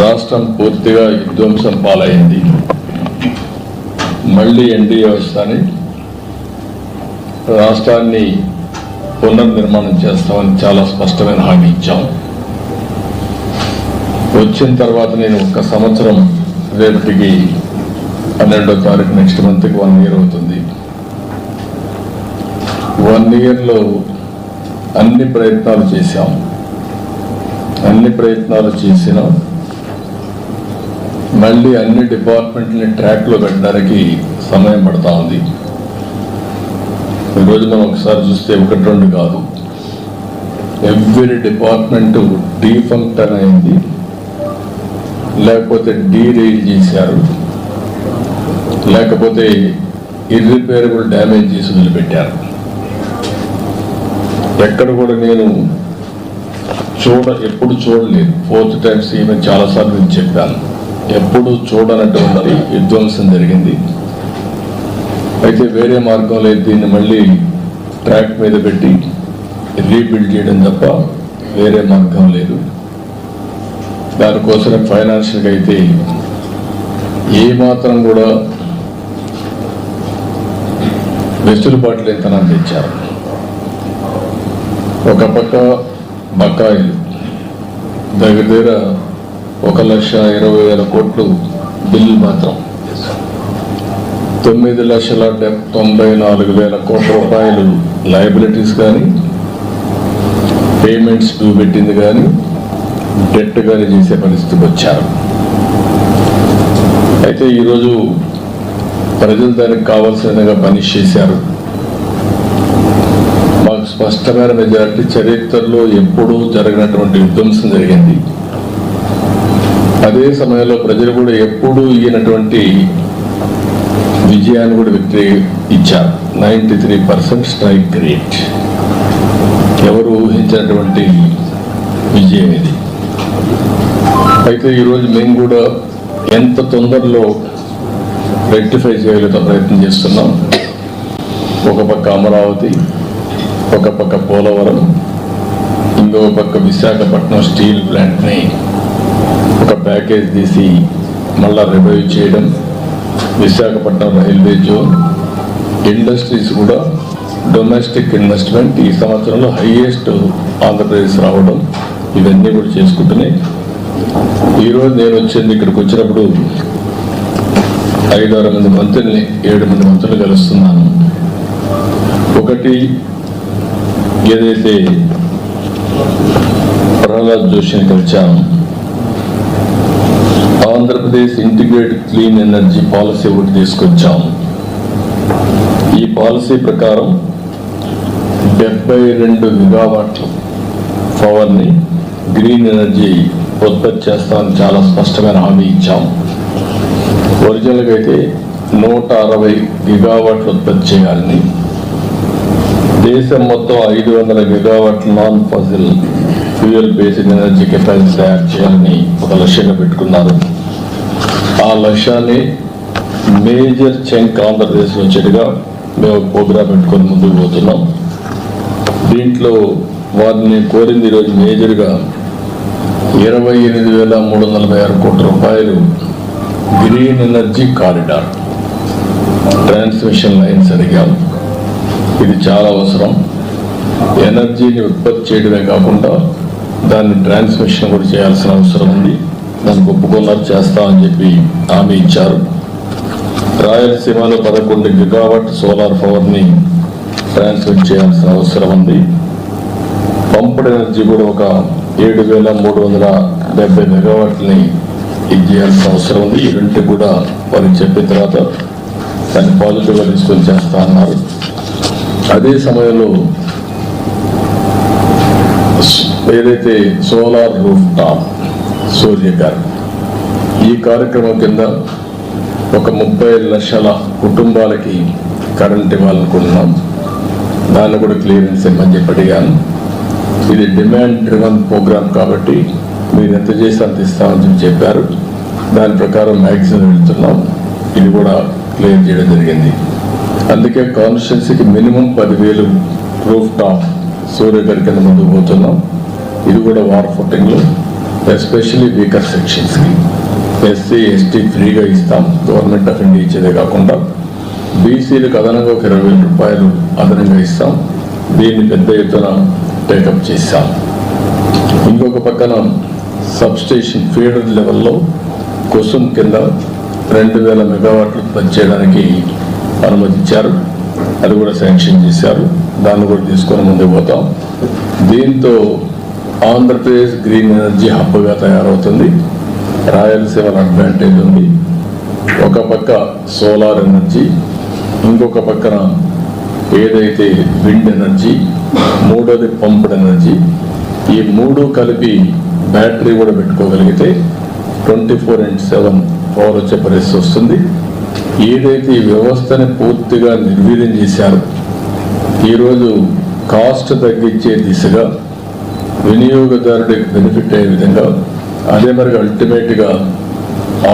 రాష్ట్రం పూర్తిగా విధ్వంసం పాలైంది. మళ్ళీ ఎన్డీఏ వస్తాని రాష్ట్రాన్ని పునర్నిర్మాణం చేస్తామని చాలా స్పష్టమైన హామీ ఇచ్చాం. వచ్చిన తర్వాత నేను 1 సంవత్సరం రేపటికి 12వ తారీఖు నెక్స్ట్ మంత్కి 1 year అవుతుంది. 1 yearలో అన్ని ప్రయత్నాలు చేశాం. అన్ని ప్రయత్నాలు చేసినా మళ్ళీ అన్ని డిపార్ట్మెంట్ని ట్రాక్లో పెట్టడానికి సమయం పడతా ఉంది. ఈరోజు మనం ఒకసారి చూస్తే 1-2 కాదు, ఎవ్రీ డిపార్ట్మెంట్ డీఫంక్షన్ అయింది, లేకపోతే డీరైల్ చేశారు, లేకపోతే ఇర్రిపేరబుల్ డ్యామేజ్ చేసి వదిలిపెట్టారు. ఎక్కడ కూడా నేను ఎప్పుడు చూడలేదు. 4th time ఈమె చాలాసార్లు నేను చెప్పాను, ఎప్పుడు చూడనటువంటి విధ్వంసం జరిగింది. అయితే వేరే మార్గం లేదు, దీన్ని మళ్ళీ ట్రాక్ మీద పెట్టి రీబిల్డ్ చేయడం తప్ప వేరే మార్గం లేదు. దానికోసం ఫైనాన్షియల్గా అయితే ఏమాత్రం కూడా వెసులుబాటు లేని తెచ్చారు. ఒక పక్క బకాయిలు దగ్గర 1,20,000 కోట్లు బిల్లు మాత్రం, 9,94,000 కోట్ల రూపాయలు లయబిలిటీస్ కానీ, పేమెంట్స్ డ్యూ పెట్టింది కానీ, డెట్ కానీ చేసే పరిస్థితికి వచ్చారు. అయితే ఈరోజు ప్రజలు దానికి కావాల్సిన విధంగా పనిష్ చేశారు. మాకు స్పష్టమైన మెజారిటీ, చరిత్రలో ఎప్పుడూ జరిగినటువంటి విధ్వంసం జరిగింది. అదే సమయంలో ప్రజలు కూడా ఎప్పుడూ ఈయనటువంటి విజయాన్ని కూడా విక్టరీ ఇచ్చారు. 93% స్ట్రైక్ రేట్, ఎవరు ఊహించినటువంటి విజయం ఇది. అయితే ఈరోజు మేము కూడా ఎంత తొందరలో రెక్టిఫై చేయగలిగే ప్రయత్నం చేస్తున్నాం. ఒక పక్క అమరావతి, ఒక పక్క పోలవరం, ఇంకో పక్క విశాఖపట్నం స్టీల్ ప్లాంట్ని ఒక ప్యాకేజ్ తీసి మళ్ళా రివైవ్ చేయడం, విశాఖపట్నం రైల్వే జోన్, ఇండస్ట్రీస్ కూడా డొమెస్టిక్ ఇన్వెస్ట్మెంట్ ఈ సంవత్సరంలో హైయెస్ట్ ఆంధ్రప్రదేశ్ రావడం, ఇవన్నీ కూడా చేసుకుంటున్నాయి. ఈరోజు నేను ఇక్కడికి వచ్చినప్పుడు 5-6 మంది మంత్రుల్ని, 7 మంది మంత్రులు కలుస్తున్నాను. ఒకటి ఏదైతే ప్రహ్లాద్ జోషిని కలిచాను, Andhra Pradesh integrated clean energy policy ఒకటి తీసుకొచ్చాము. ఈ పాలసీ ప్రకారం 72 గిగావాట్ల పవర్ని గ్రీన్ ఎనర్జీ ఉత్పత్తి చేస్తామని చాలా స్పష్టమైన హామీ ఇచ్చాం. ఒరిజినల్గా అయితే 160 గిగావాట్లు ఉత్పత్తి చేయాలని, దేశం మొత్తం 500 గిగావాట్ల non fossil fuel based energy capacity తయారు చేయాలని ఒక లక్ష్యంగా పెట్టుకున్నారు. ఆ లక్ష్యాన్ని మేజర్ చంక్ ఆంధ్రప్రదేశ్లో వచ్చేట్టుగా మేము ప్రోగ్రాం పెట్టుకొని ముందుకు పోతున్నాం. దీంట్లో వారిని కోరింది ఈరోజు మేజర్గా 28,346 కోట్ల రూపాయలు green energy corridor transmission lines అడిగాం. ఇది చాలా అవసరం. ఎనర్జీని ఉత్పత్తి చేయడమే కాకుండా దాన్ని ట్రాన్స్మిషన్ కూడా చేయాల్సిన అవసరం ఉంది. దానికి ఒప్పుకున్నారు, చేస్తామని చెప్పి హామీ ఇచ్చారు. రాయలసీమలో 11 గిగావాట్ సోలార్ పవర్ని ట్రాన్స్మిట్ చేయాల్సిన అవసరం ఉంది. పంప్డ్ ఎనర్జీ కూడా ఒక 7,370 మెగావాట్లని ఇది చేయాల్సిన అవసరం ఉంది. ఈ రెండు కూడా వారికి చెప్పిన తర్వాత దాన్ని పాజిటివ్గా తీసుకొని చేస్తా అన్నారు. అదే సమయంలో ఏదైతే సోలార్ రూఫ్ టాప్ సూర్యగారు, ఈ కార్యక్రమం కింద ఒక 30 లక్షల కుటుంబాలకి కరెంట్ ఇవ్వాలనుకుంటున్నాం. దాన్ని కూడా క్లియరెన్స్ ఇవ్వమని చెప్పి అడిగాను. ఇది డిమాండ్ డ్రివన్ ప్రోగ్రామ్ కాబట్టి మీరు ఎంత చేసి అంత ఇస్తామని చెప్పారు. దాని ప్రకారం మ్యాక్సిమం వెళ్తున్నాం. ఇది కూడా క్లియర్ చేయడం జరిగింది. అందుకే కాన్స్టిట్యున్సీకి మినిమం 10,000 రూఫ్ టాప్ సూర్యగారి కింద ముందుకు పోతున్నాం. ఇది కూడా వార్ ఫుటింగ్లో ఎస్పెషల్లీ వీకర్ సెక్షన్స్కి. ఎస్సీ ఎస్టీ ఫ్రీగా ఇస్తాం, గవర్నమెంట్ ఆఫ్ ఇండియా ఇచ్చేదే కాకుండా బీసీలకు అదనంగా ఒక 20,000 రూపాయలు అదనంగా ఇస్తాం. దీన్ని పెద్ద ఎత్తున టేకప్ చేశాం. ఇంకొక పక్కన సబ్స్టేషన్ ఫీడర్ లెవెల్లో కుసుమ్ కింద 2,000 మెగావాట్లు ఉత్పత్తి చేయడానికి అనుమతించారు. అది కూడా శాంక్షన్ చేశారు. దాన్ని కూడా తీసుకొని ముందుకు పోతాం. దీంతో ఆంధ్రప్రదేశ్ గ్రీన్ ఎనర్జీ హబ్గా తయారవుతుంది. రాయలసీమలో అడ్వాంటేజ్ ఉంది. ఒక పక్క సోలార్ ఎనర్జీ, ఇంకొక పక్కన ఏదైతే విండ్ ఎనర్జీ, మూడోది పంప్డ్ ఎనర్జీ. ఈ మూడు కలిపి బ్యాటరీ కూడా పెట్టుకోగలిగితే 24/7 పవర్ వచ్చే పరిస్థితి వస్తుంది. ఏదైతే ఈ వ్యవస్థని పూర్తిగా నిర్వీర్యం చేశారో, ఈరోజు కాస్ట్ తగ్గించే దిశగా వినియోగదారుడికి బెనిఫిట్ అయ్యే విధంగా, అదే మరి అల్టిమేట్గా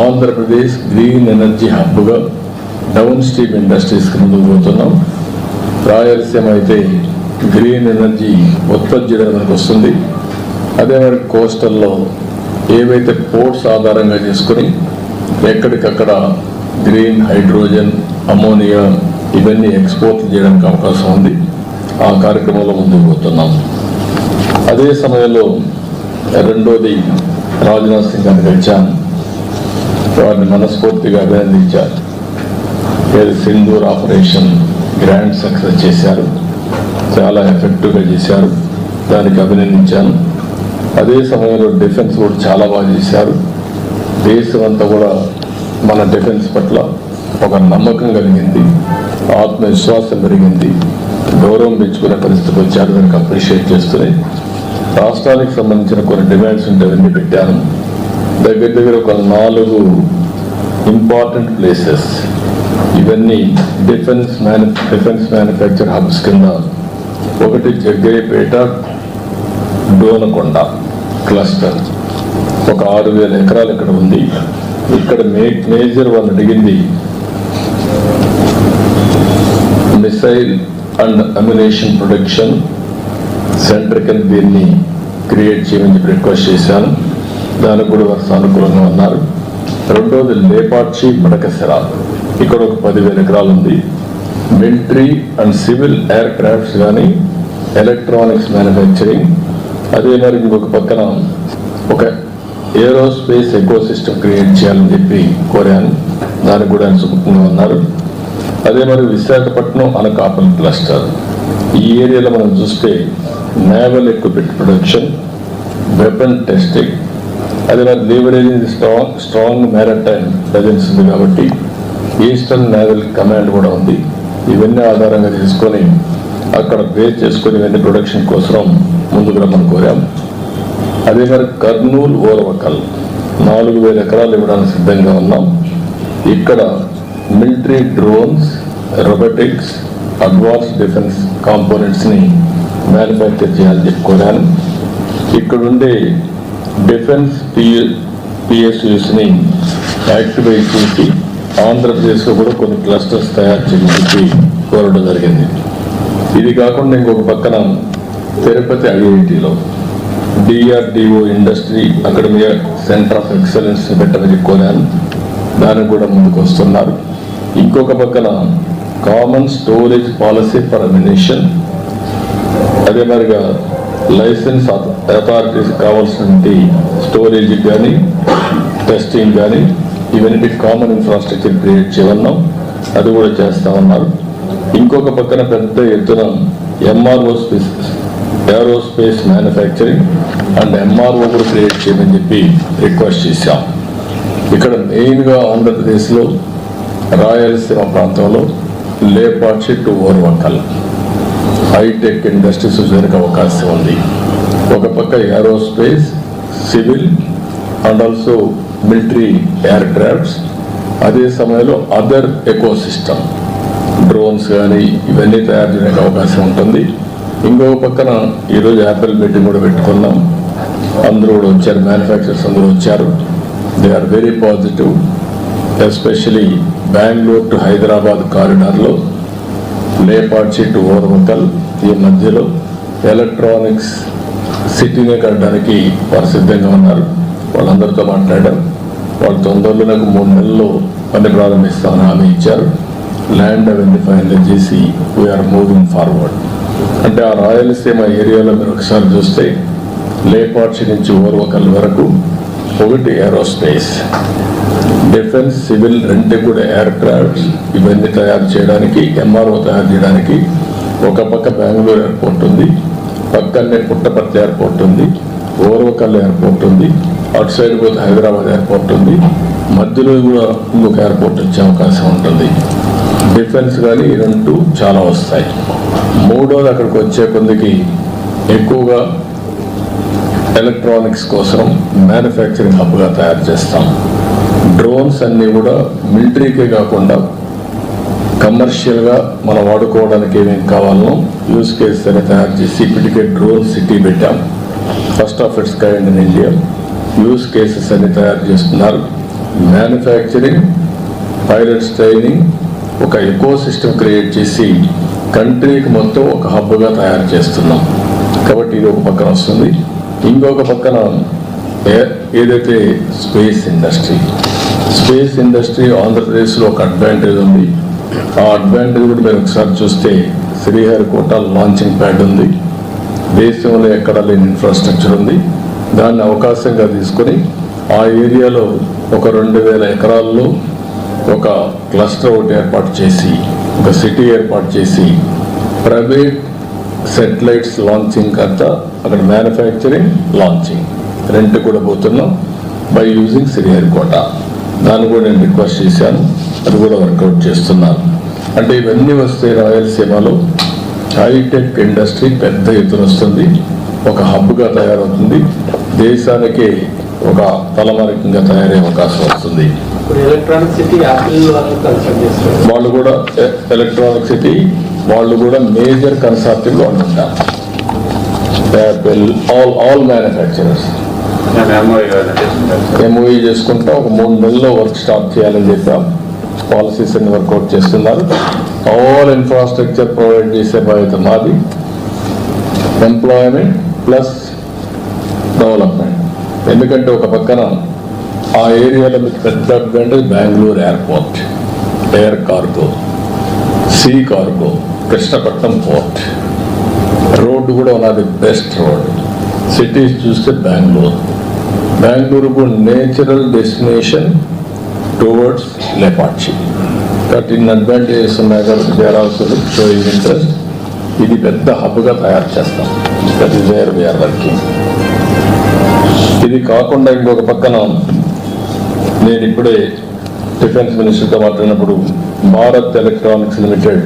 ఆంధ్రప్రదేశ్ గ్రీన్ ఎనర్జీ హబ్గా డౌన్ స్ట్రీమ్ ఇండస్ట్రీస్కి ముందుకు పోతున్నాం. రాయలసీమ అయితే గ్రీన్ ఎనర్జీ ఉత్పత్తి చేయడానికి వస్తుంది. అదే మరి కోస్టల్లో ఏవైతే పోర్ట్స్ ఆధారంగా చేసుకుని ఎక్కడికక్కడ గ్రీన్ హైడ్రోజన్, అమోనియా ఇవన్నీ ఎక్స్పోర్ట్ చేయడానికి అవకాశం ఉంది. ఆ కార్యక్రమంలో ముందుకు పోతున్నాం. అదే సమయంలో రెండోది రాజ్నాథ్ సింగ్ గారిని కలిశాను. వారిని మనస్ఫూర్తిగా అభినందించారు. సింధూర్ ఆపరేషన్ గ్రాండ్ సక్సెస్ చేశారు, చాలా ఎఫెక్టివ్గా చేశారు, దానికి అభినందించాను. అదే సమయంలో డిఫెన్స్ కూడా చాలా బాగా చేశారు. దేశం అంతా కూడా మన డిఫెన్స్ పట్ల ఒక నమ్మకం కలిగింది, ఆత్మవిశ్వాసం పెరిగింది, గౌరవం పెంచుకునే పరిస్థితికి వచ్చారు. దానికి అప్రిషియేట్ చేస్తున్నాయి. రాష్ట్రానికి సంబంధించిన కొన్ని డిమాండ్స్ ఉంటే అవన్నీ పెట్టాను. దగ్గర ఒక 4 ఇంపార్టెంట్ ప్లేసెస్, ఇవన్నీ డిఫెన్స్ మ్యానుఫ్యాక్చర్ హబ్స్ కింద. ఒకటి జగ్గయ్యపేట డోనకొండ క్లస్టర్, ఒక 6,000 ఎకరాలు ఇక్కడ ఉంది. ఇక్కడ మేజర్ వాళ్ళు అడిగింది missile and ammunition production centre కింద దీన్ని క్రియేట్ చేయమని చెప్పి రిక్వెస్ట్ చేశాను. దానికి కూడా వారు సానుకూలంగా ఉన్నారు. రెండోది లేపాక్షి మడకశిర, ఇక్కడ ఒక 10,000 ఎకరాలు ఉంది. Military and civil air crafts కానీ ఎలక్ట్రానిక్స్ మ్యానుఫ్యాక్చరింగ్, అదే మరి ఇంకొక పక్కన ఒక ఏరోస్పేస్ ఎకో సిస్టమ్ క్రియేట్ చేయాలని చెప్పి కోరాను. దానికి కూడా ఆయన సుముఖంగా ఉన్నారు. అదే మరి విశాఖపట్నం అనకాపల్లి క్లస్టర్, ఈ ఏరియాలో మనం చూస్తే naval equipment production, weapon testing, అదే మరి లీవరేజింగ్ స్ట్రాంగ్ మ్యారిటైమ్ ప్రెజెన్స్ ఉంది కాబట్టి ఈస్టర్న్ నేవల్ కమాండ్ కూడా ఉంది. ఇవన్నీ ఆధారంగా తీసుకొని అక్కడ బేస్ చేసుకొని ఇవన్నీ ప్రొడక్షన్ కోసం ముందుకు రమ్మని కోరాం. అదే మరి కర్నూలు ఓరవకల్ 4,000 ఎకరాలు ఇవ్వడానికి సిద్ధంగా ఉన్నాం. ఇక్కడ military drones, robotics, advance defence కాంపోనెంట్స్ని మ్యానుఫ్యాక్చర్ చేయాలని చెప్పి కోరాను. ఇక్కడుండే డిఫెన్స్ పిఎస్యూస్ని యాక్టివేట్ చేసి ఆంధ్రప్రదేశ్లో కూడా కొన్ని క్లస్టర్స్ తయారు చేయని చెప్పి కోరడం జరిగింది. ఇది కాకుండా ఇంకొక పక్కన తిరుపతి ఐఐటిలో DRDO industry academy centre of excellence పెట్టమని కోరాను. దానికి కూడా ముందుకు వస్తున్నారు. ఇంకొక పక్కన common storage policy for ammunition, అదే మరిగా లైసెన్స్ అథారిటీస్ కావాల్సినటువంటి స్టోరేజ్ కానీ టెస్టింగ్ కానీ ఇవన్నీ కామన్ ఇన్ఫ్రాస్ట్రక్చర్ క్రియేట్ చేయమన్నాం. అది కూడా చేస్తా ఉన్నారు. ఇంకొక పక్కన పెద్ద ఎత్తున ఏరోస్పేస్ మ్యానుఫ్యాక్చరింగ్ అండ్ ఎంఆర్ఓ కూడా క్రియేట్ చేయమని చెప్పి రిక్వెస్ట్ చేశాం. ఇక్కడ మెయిన్గా ఆంధ్రప్రదేశ్లో రాయలసీమ ప్రాంతంలో Lepakshi to Orvakal hitech industries జరిగే అవకాశం ఉంది. ఒక పక్క aerospace, civil and also military aircrafts, అదే సమయంలో అదర్ ఎకో సిస్టమ్ డ్రోన్స్ కానీ ఇవన్నీ తయారు చేయడానికి అవకాశం ఉంటుంది. ఇంకొక పక్కన ఈరోజు యాపిల్ మీటింగ్ కూడా పెట్టుకున్నాం. అందరూ కూడా వచ్చారు, మ్యానుఫ్యాక్చరర్స్ అందరూ వచ్చారు. They are very positive. Especially Bengaluru to Hyderabad కారిడార్లో లేపాక్షి టు ఓర్వకల్ ఈ మధ్యలో ఎలక్ట్రానిక్స్ సిటీనే కట్టడానికి వారు సిద్ధంగా ఉన్నారు. వాళ్ళందరితో మాట్లాడాం. వాళ్ళు తొందరలో నాకు 3 నెలల్లో పని ప్రారంభిస్తామని హామీ ఇచ్చారు. ల్యాండ్ అవన్నీ ఫైనల్ చేసి వీఆర్ మూవింగ్ ఫార్వర్డ్. అంటే ఆ రాయలసీమ ఏరియాలో మీరు ఒకసారి చూస్తే లేపాక్షి నుంచి ఓర్వకల్ వరకు ఒకటి ఏరోస్పేస్, డిఫెన్స్, సివిల్ రెండు కూడా ఎయిర్ క్రాఫ్ట్స్ ఇవన్నీ తయారు చేయడానికి, ఎంఆర్ఓ తయారు చేయడానికి ఒక పక్క బెంగళూరు ఎయిర్పోర్ట్ ఉంది, పక్కనే పుట్టపర్తి ఎయిర్పోర్ట్ ఉంది, ఓర్వకల్ ఎయిర్పోర్ట్ ఉంది, అటు సైడ్ పోతే హైదరాబాద్ ఎయిర్పోర్ట్ ఉంది, మధ్యలో కూడా ఇంకొక ఎయిర్పోర్ట్ వచ్చే అవకాశం ఉంటుంది. డిఫెన్స్ కానీ ఈ రెండు చాలా వస్తాయి. మూడోది అక్కడికి వచ్చే కొందికి ఎక్కువగా ఎలక్ట్రానిక్స్ కోసం మ్యానుఫ్యాక్చరింగ్ హబ్గా తయారు చేస్తాం. డ్రోన్స్ అన్నీ కూడా మిలిటరీకే కాకుండా కమర్షియల్గా మనం వాడుకోవడానికి ఏమేమి కావాలో యూస్ కేసెస్ అని తయారు చేసి ఇప్పటికే డ్రోన్ సిటీ పెట్టాం. First of it's kind in India. Use cases అన్ని తయారు చేస్తున్నారు. మ్యానుఫ్యాక్చరింగ్, పైలట్స్ ట్రైనింగ్, ఒక ఎకో సిస్టమ్ క్రియేట్ చేసి కంట్రీకి మొత్తం ఒక హబ్గా తయారు చేస్తున్నాం. కాబట్టి ఇది ఒక పక్కన వస్తుంది. ఇంకొక పక్కన ఏదైతే స్పేస్ ఇండస్ట్రీ ఆంధ్రప్రదేశ్లో ఒక అడ్వాంటేజ్ ఉంది. ఆ అడ్వాంటేజ్ కూడా మీరు ఒకసారి చూస్తే శ్రీహరికోట లాంచింగ్ ప్యాడ్ ఉంది. దేశంలో ఎక్కడ లేని ఇన్ఫ్రాస్ట్రక్చర్ ఉంది. దాన్ని అవకాశంగా తీసుకొని ఆ ఏరియాలో ఒక 2000 ఎకరాల్లో ఒక క్లస్టర్ ఒకటి ఏర్పాటు చేసి, ఒక సిటీ ఏర్పాటు చేసి, ప్రైవేట్ సెటిలైట్స్ లాంచింగ్ అంతా అక్కడ మ్యానుఫ్యాక్చరింగ్, లాంచింగ్ రెంట్ కూడా పోతున్నాం బై యూజింగ్ శ్రీహరికోట. దాన్ని కూడా నేను రిక్వెస్ట్ చేశాను, అది కూడా వర్కౌట్ చేస్తున్నాను. అంటే ఇవన్నీ వస్తే రాయలసీమలో హైటెక్ ఇండస్ట్రీ పెద్ద ఎత్తున వస్తుంది, ఒక హబ్గా తయారవుతుంది, దేశానికి ఒక తలమానికంగా తయారయ్యే అవకాశం వస్తుంది. వాళ్ళు కూడా ఎలక్ట్రానిక్ సిటీ వాళ్ళు కూడా మేజర్ కన్సార్టివ్లో ఉంటారు. ఆల్ మ్యానుఫ్యాక్చరర్స్ ఎంఓఈ చేసుకుంటా ఒక 3 నెలల్లో వర్క్ స్టార్ట్ చేయాలని చెప్పాం. పాలసీస్ అన్ని వర్కౌట్ చేస్తున్నారు. ఆల్ ఇన్ఫ్రాస్ట్రక్చర్ ప్రొవైడ్ చేసే బాధ్యత మాది. Employment plus development. ఎందుకంటే ఒక పక్కన ఆ ఏరియాలో మీకు పెద్ద advantage Bengaluru airport, air cargo, see cargo, Krishnapatnam port, road కూడా ఉన్నది బెస్ట్ రోడ్. సిటీస్ చూస్తే బెంగళూరుకు నేచురల్ డెస్టినేషన్ టువర్డ్స్ లేపాక్షి. కాబట్టి ఇన్ని అడ్వాంటేజెస్ ఉన్నాయి కాబట్టి they are also showing interest. ఇది పెద్ద హబ్గా తయారు చేస్తాం. That is where we're working. ఇది కాకుండా ఇంకొక పక్కన నేను ఇప్పుడే డిఫెన్స్ మినిస్టర్తో మాట్లాడినప్పుడు భారత్ ఎలక్ట్రానిక్స్ లిమిటెడ్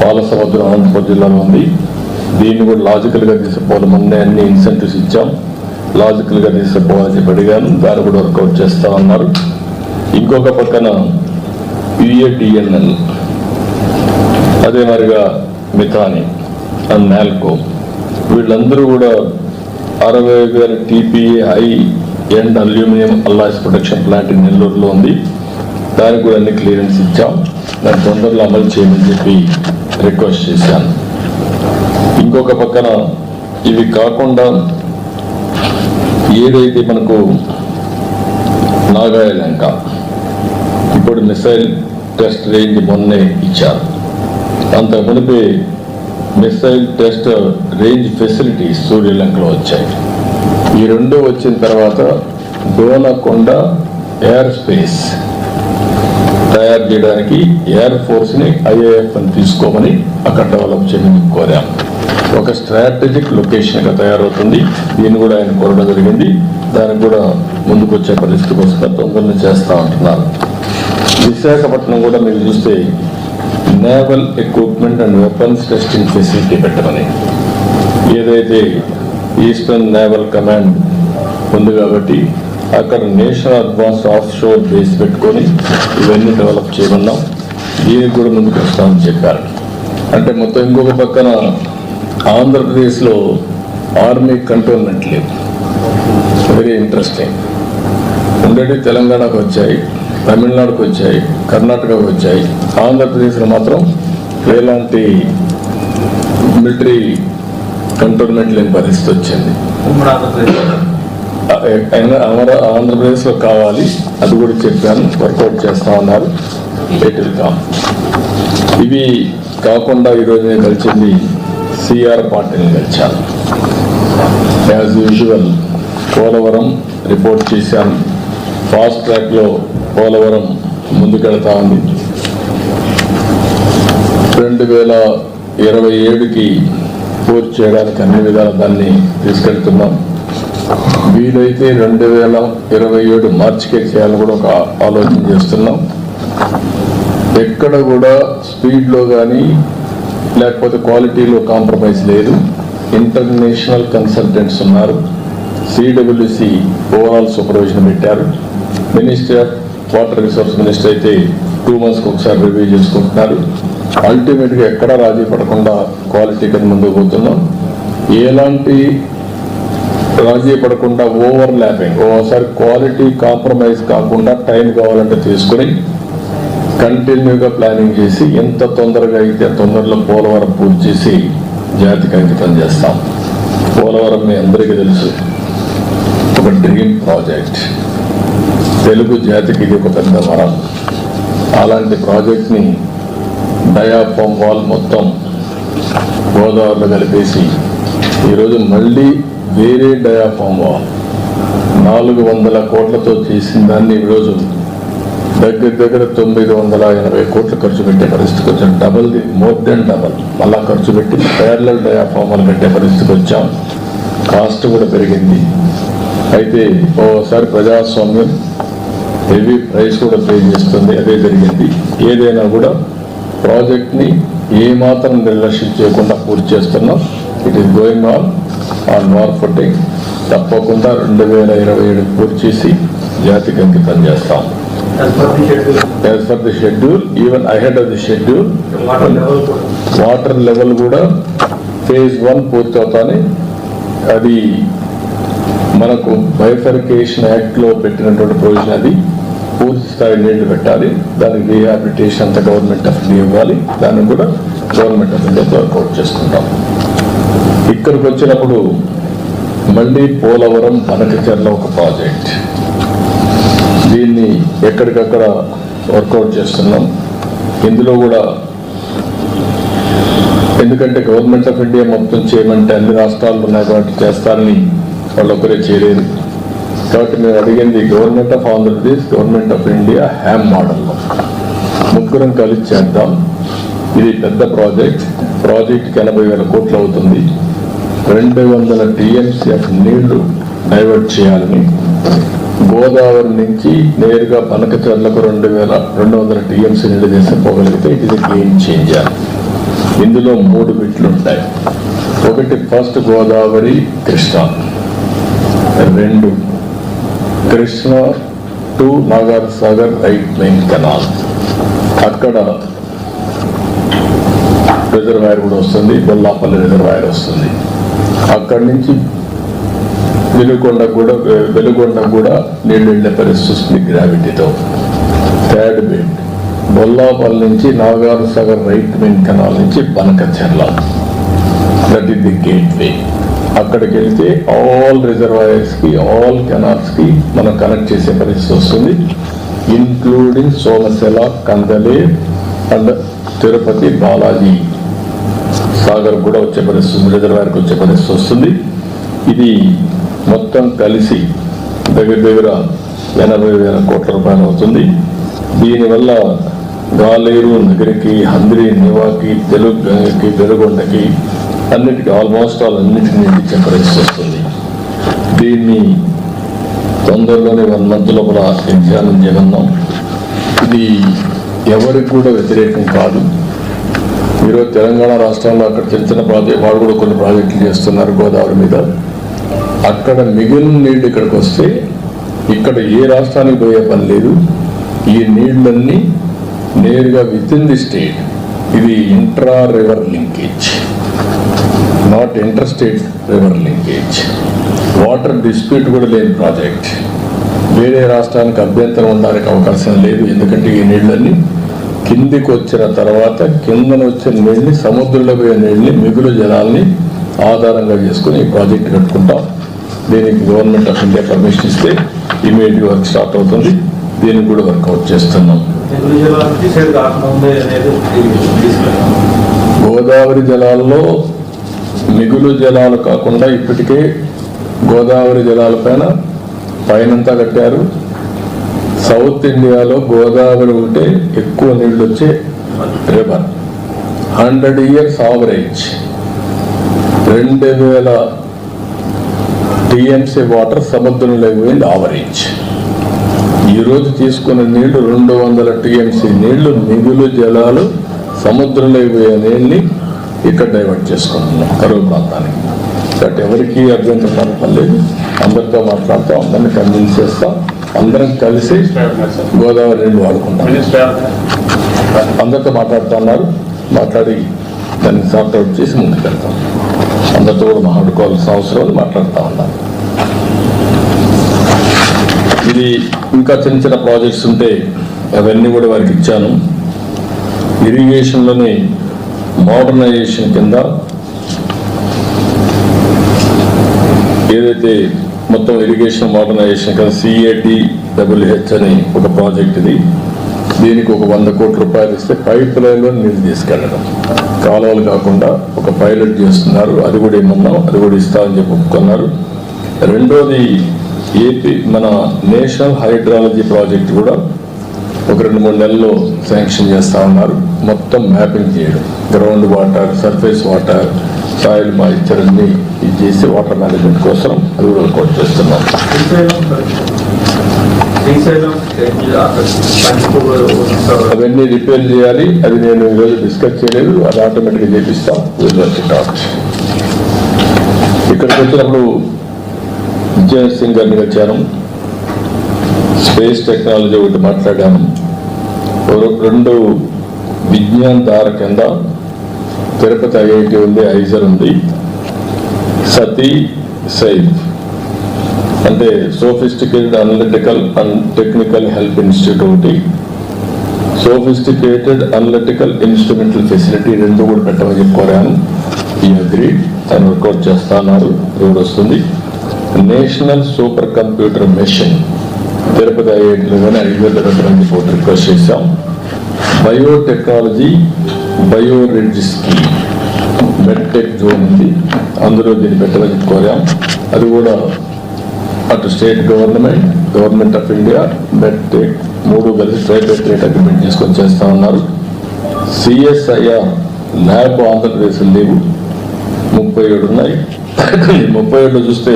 పాలసముద్రం అనంతపురం జిల్లాలో ఉంది. దీన్ని కూడా లాజికల్గా తీసుకుపోవాలి. మొన్నే అన్ని ఇన్సెంటివ్స్ ఇచ్చాం, లాజికల్గా తీసుకుపోవాలని చెప్పి అడిగాను. దాన్ని కూడా వర్కౌట్ చేస్తా ఉన్నారు. ఇంకొక పక్కన PATNL, అదే మరిగా మిథాని అండ్ నాల్కో, వీళ్ళందరూ కూడా 60,000 TPA high end aluminium alloys production plant నెల్లూరులో ఉంది. దానికి కూడా అన్ని క్లియరెన్స్ ఇచ్చాం. దాన్ని తొందరలో అమలు చేయమని చెప్పి రిక్వెస్ట్ చేశాను. ఇంకొక పక్కన ఇవి కాకుండా ఏదైతే మనకు నాగాయలంక ఇప్పుడు మిసైల్ టెస్ట్ రేంజ్ మొన్నే ఇచ్చారు. అంత మునిపే మిసైల్ టెస్ట్ రేంజ్ ఫెసిలిటీస్ సూర్యలంకలో వచ్చాయి. ఈ రెండు వచ్చిన తర్వాత డోనకొండ ఎయిర్ స్పేస్ తయారు చేయడానికి ఎయిర్ ఫోర్స్ని IAF అని తీసుకోమని అక్కడ డెవలప్ చేయమని కోరాం. ఒక స్ట్రాటజిక్ లొకేషన్గా తయారవుతుంది. దీన్ని కూడా ఆయన కోరడం జరిగింది. దానికి కూడా ముందుకు వచ్చే పరిస్థితి కోసం తొందరగా చేస్తూ ఉంటున్నారు. విశాఖపట్నం కూడా మీరు చూస్తే naval equipment and weapons testing facility పెట్టమని, ఏదైతే ఈస్టర్న్ నేవల్ కమాండ్ ఉంది కాబట్టి అక్కడ national advance of sure base పెట్టుకొని ఇవన్నీ డెవలప్ చేయమన్నాం. దీనికి కూడా ముందుకు వస్తామని చెప్పారు. అంటే మొత్తం ఇంకొక పక్కన ఆంధ్రప్రదేశ్లో ఆర్మీ కంటోన్మెంట్ లేదు. Very interesting. ఉండేవి తెలంగాణకు వచ్చాయి, తమిళనాడుకు వచ్చాయి, కర్ణాటకకు వచ్చాయి. ఆంధ్రప్రదేశ్లో మాత్రం ఎలాంటి మిలిటరీ కంటోన్మెంట్ లేని పరిస్థితి వచ్చింది. ఆంధ్రప్రదేశ్లో కావాలి, అది కూడా చెప్పాను, వర్కౌట్ చేస్తా ఉన్నారు. ఇవి కాకుండా ఈరోజు నేను కలిసింది సిఆర్ పార్టీని కలిశాను. యాజ్ యూజువల్ పోలవరం రిపోర్ట్ చేశాను. ఫాస్ట్ ట్రాక్లో పోలవరం ముందుకెళ్తా ఉంది. 2027కి పూర్తి చేయడానికి అన్ని విధాలు దాన్ని తీసుకెళ్తున్నాం. వీలైతే 2027 మార్చికే చేయాలని కూడా ఒక ఆలోచన చేస్తున్నాం. ఎక్కడ కూడా స్పీడ్లో కానీ లేకపోతే క్వాలిటీలో కాంప్రమైజ్ లేదు. ఇంటర్నేషనల్ కన్సల్టెంట్స్ ఉన్నారు. సిడబ్ల్యూసి ఓవరాల్ సూపర్విజన్ పెట్టారు. Ministry of water resource minister అయితే 2 monthsకి ఒకసారి రివ్యూ చేసుకుంటున్నారు. అల్టిమేట్గా ఎక్కడ రాజీ పడకుండా క్వాలిటీ కింద ముందుకు పోతున్నాం. ఎలాంటి రాజీ పడకుండా ఓవర్ ల్యాపింగ్, ఓసారి క్వాలిటీ కాంప్రమైజ్ కాకుండా టైం కావాలంటే తీసుకుని కంటిన్యూగా ప్లానింగ్ చేసి ఎంత తొందరగా అయితే తొందరలో పోలవరం పూర్తి చేసి జాతికి అంకితం చేస్తాం. పోలవరం మీ అందరికీ తెలుసు, ఒక డ్రీమ్ ప్రాజెక్ట్. తెలుగు జాతికి ఇది ఒక పెద్ద వరం. అలాంటి ప్రాజెక్ట్ని డయాఫామ్ వాల్ మొత్తం గోదావరిలో కలిపేసి ఈరోజు మళ్ళీ వేరే డయాఫామ్ వాల్ 400 కోట్లతో చేసిన దాన్ని ఈరోజు దగ్గర 980 కోట్లు ఖర్చు పెట్టే పరిస్థితికి వచ్చాం. మోర్ దెన్ డబల్ మళ్ళా ఖర్చు పెట్టి ప్యారలల్ డయాఫామ్ వాల్ పెట్టే పరిస్థితికి వచ్చాం. కాస్ట్ కూడా పెరిగింది. అయితే ఓసారి ప్రజాస్వామ్యం హెవీ ప్రైస్ కూడా పే చేస్తుంది. అదే జరిగింది. ఏదైనా కూడా ప్రాజెక్ట్ని ఏమాత్రం నిర్లక్ష్యం చేయకుండా పూర్తి చేస్తున్నాం. It is going on war footing. తప్పకుండా 2027 పూర్తి చేసి జాతికి అంకితం చేస్తాం. As for the schedule, even ahead of the schedule, water level కూడా phase 1 పూర్తి అవుతానే. అది మనకు బైఫర్కేషన్ యాక్ట్లో పెట్టినటువంటి ప్రొవిజన్. అది పూర్తి స్థాయి నీళ్లు పెట్టాలి. దానికి రీహాబిలిటేషన్ అంతా గవర్నమెంట్ ఆఫ్ ఇండియా ఇవ్వాలి. దాన్ని కూడా గవర్నమెంట్ ఆఫ్ ఇండియాతో వర్కౌట్ చేసుకుంటాం. ఇక్కడికి వచ్చినప్పుడు మళ్ళీ పోలవరం బనకచెర్ల ఒక ప్రాజెక్ట్. దీన్ని ఎక్కడికక్కడ వర్కౌట్ చేస్తున్నాం. ఇందులో కూడా ఎందుకంటే గవర్నమెంట్ ఆఫ్ ఇండియా మొత్తం చేయమంటే అన్ని రాష్ట్రాలు ఉన్నాయి కాబట్టి చేస్తారని వాళ్ళు ఒకరే చేయలేరు. కాబట్టి మేము అడిగింది government of Andhra Pradesh, government of India HAM మోడల్లో ముగ్గురం కలిసి చేద్దాం. ఇది పెద్ద ప్రాజెక్ట్కి 80,000 కోట్లు అవుతుంది. 200 TMCF నీళ్లు డైవర్ట్ చేయాలని, గోదావరి నుంచి నేరుగా బనకచెర్లకు 200 TMC నీళ్లు తీసుకుపోగలిగితే ఇట్ ఇస్ గేమ్ చేంజర్. ఇందులో 3 బిట్లు ఉంటాయి. ఒకటి first Godavari Krishna, 2 Krishna to Nagar Sagar right main canal. అక్కడ రిజర్వాయర్ కూడా వస్తుంది, బొల్లాపల్లి రిజర్వాయర్ వస్తుంది. అక్కడి నుంచి వెలుగొండ కూడా నీళ్ళు వెళ్ళే పరిస్థితి వస్తుంది గ్రావిటీతో. థర్డ్ బిట్ బొల్లాపల్లి నుంచి Nagarjuna Sagar right main canal నుంచి Banakacherla. That is the gateway. అక్కడికి వెళ్తే ఆల్ రిజర్వాయర్స్కి, ఆల్ కెనాల్స్కి మనం కనెక్ట్ చేసే పరిస్థితి వస్తుంది. ఇన్క్లూడింగ్ సోమశెల, కందలే అండ్ తిరుపతి బాలాజీ సాగర్ కూడా వచ్చే పరిస్థితి, రిజర్వాయర్కి వచ్చే పరిస్థితి వస్తుంది. ఇది మొత్తం కలిసి దగ్గర 80,000 కోట్ల రూపాయలు అవుతుంది. దీనివల్ల గాలేరు నగరికి, హంద్రి నివాకి, తెలుగుకి, వెలుగొండకి అన్నిటికీ ఆల్మోస్ట్ అన్నిటిని ఇచ్చే పరిస్థితి వస్తుంది. దీన్ని తొందరలోనే 1 month లోపల ఎగ్జామిన్ చేయనున్నాం. ఇది ఎవరికి కూడా వ్యతిరేకం కాదు. ఈరోజు తెలంగాణ రాష్ట్రంలో అక్కడ చిన్న ప్రాజెక్ట్ వాళ్ళు కూడా కొన్ని ప్రాజెక్టులు చేస్తున్నారు గోదావరి మీద. అక్కడ మిగిలిన నీళ్లు ఇక్కడికి వస్తే ఇక్కడ ఏ రాష్ట్రానికి పోయే పని లేదు. ఈ నీళ్ళన్నీ నేరుగా విత్ ఇన్ ది స్టేట్. ఇది intra river linkage, not inter state river linkage. Water dispute కూడా లేని ప్రాజెక్ట్. వేరే రాష్ట్రానికి అభ్యంతరం ఉండడానికి అవకాశం లేదు. ఎందుకంటే ఈ నీళ్ళన్నీ కిందికి వచ్చిన తర్వాత కిందన వచ్చిన నీళ్ళని, సముద్రంలో పోయే నీళ్ళని, మిగులు జలాల్ని ఆధారంగా చేసుకుని ఈ ప్రాజెక్ట్ కట్టుకుంటాం. దీనికి గవర్నమెంట్ ఆఫ్ ఇండియా పర్మిషన్ ఇస్తే ఇమీడియట్ వర్క్ స్టార్ట్ అవుతుంది. దీనికి కూడా వర్కౌట్ చేస్తున్నాం. గోదావరి జలాల్లో మిగులు జలాలు కాకుండా ఇప్పటికే గోదావరి జలాల పైనంతా కట్టారు. సౌత్ ఇండియాలో గోదావరి ఉంటే ఎక్కువ నీళ్ళు వచ్చే river. 100 years average 2000 TMC water సముద్రంలో పోయింది యావరేజ్. ఈరోజు తీసుకున్న నీళ్లు 200 TMC నీళ్లు మిగులు జలాలు సముద్రంలో పోయే నీళ్ళని ఇక్కడ డైవర్ట్ చేసుకుంటున్నాం కరువు ప్రాంతానికి. బట్ ఎవరికి అభ్యంతరం పర్లేదు. అందరితో మాట్లాడతాం, అందరిని కన్విన్స్ చేస్తాం, అందరం కలిసి గోదావరి నీళ్ళు వాడుకుంటాం. అందరితో మాట్లాడుతున్నారు, మాట్లాడి దాన్ని సార్ట్అవుట్ చేసి ముందుకు వెళ్తాం. అందరితో కూడా మాట్లాడుకోవాల్సిన అవసరం మాట్లాడుతూ ఉన్నాం. ఇది ఇంకా చిన్న చిన్న ప్రాజెక్ట్స్ ఉంటే అవన్నీ కూడా వారికి ఇచ్చాను. ఇరిగేషన్లోని మోడర్నైజేషన్ కింద ఏదైతే మొత్తం ఇరిగేషన్ మోడర్నైజేషన్ కింద CATWH అని ఒక ప్రాజెక్ట్ ఇది. దీనికి ఒక 100 కోట్ల రూపాయలు ఇస్తే పైప్ లైన్లో నీళ్ళు తీసుకెళ్ళడం, కాలువలు కాకుండా ఒక పైలట్ చేస్తున్నారు. అది కూడా ఏమన్నాం, అది కూడా ఇస్తామని చెప్పి ఒప్పుకున్నారు. రెండోది ఏపీ మన నేషనల్ హైడ్రాలజీ ప్రాజెక్ట్ కూడా ఒక 2-3 నెలల్లో శాంక్షన్ చేస్తా ఉన్నారు. మొత్తం మ్యాపింగ్ చేయడం, ground water, surface water, soil moisture అన్ని ఇది చేసి వాటర్ మేనేజ్మెంట్ కోసం అది కూడా వర్కౌట్ చేస్తున్నాం. అవన్నీ రిపేర్ చేయాలి. అది నేను ఈరోజు డిస్కస్ చేయలేదు, అది ఆటోమేటిక్గా చేపిస్తాం. ఇక్కడికి వచ్చినప్పుడు విజయ్ సింగ్ గారిని వచ్చాను. స్పేస్ టెక్నాలజీ ఒకటి మాట్లాడాము. 2 విజ్ఞాన్ ధార కింద తిరుపతి IIT ఉంది, ఐజర్ ఉంది, సతీ సైఫ్ అంటే sophisticated analytical and technical help institute ఒకటి, సోఫిస్టికేటెడ్ అనలిటికల్ ఇన్స్ట్రుమెంటల్ ఫెసిలిటీ 2 కూడా పెట్టమని చెప్పి కోరాను. ఈ అగ్రి ఆయన వర్కౌట్ చేస్తా ఉన్నారు. రోడ్ వస్తుంది. National super computer machine Tirupati IITలో కానీ ఐజర్లో పెట్టమని చెప్పి రిక్వెస్ట్ చేశాం. Biotechnology bioridge scheme medtech zone ఉంది, అందులో దీన్ని పెట్టమని కోరాం. అది కూడా అటు state government of India, medtech 3 కలిసి ట్రైబెట్ అగ్రిమెంట్ తీసుకొని చేస్తా ఉన్నారు. CSIR ల్యాబ్ ఆంధ్రప్రదేశ్ లేవు, 37 ఉన్నాయి. 37లో చూస్తే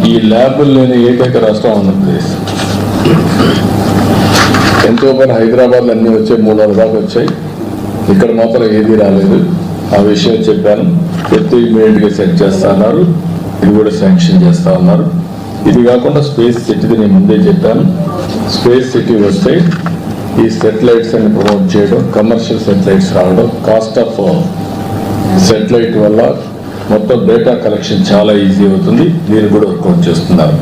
ఈ ల్యాబులు లేని ఏకైక రాష్ట్రం ఆంధ్రప్రదేశ్. ఎంతో పని హైదరాబాద్లో అన్నీ వచ్చాయి, 300 దాకా వచ్చాయి. ఇక్కడ మాత్రం ఏది రాలేదు. ఆ విషయం చెప్పాను. ఇమీడియట్గా సెట్ చేస్తా ఉన్నారు. ఇది కూడా శాంక్షన్ చేస్తా ఉన్నారు. ఇది కాకుండా స్పేస్ సిటీది నేను ముందే చెప్పాను. స్పేస్ సిటీ వస్తే ఈ సెటిలైట్స్ అన్ని ప్రమోట్ చేయడం, కమర్షియల్ సెటిలైట్స్ రావడం, కాస్ట్ ఆఫ్ సెటిలైట్ వల్ల మొత్తం డేటా కలెక్షన్ చాలా ఈజీ అవుతుంది. దీన్ని కూడా వర్కౌట్ చేస్తున్నారు.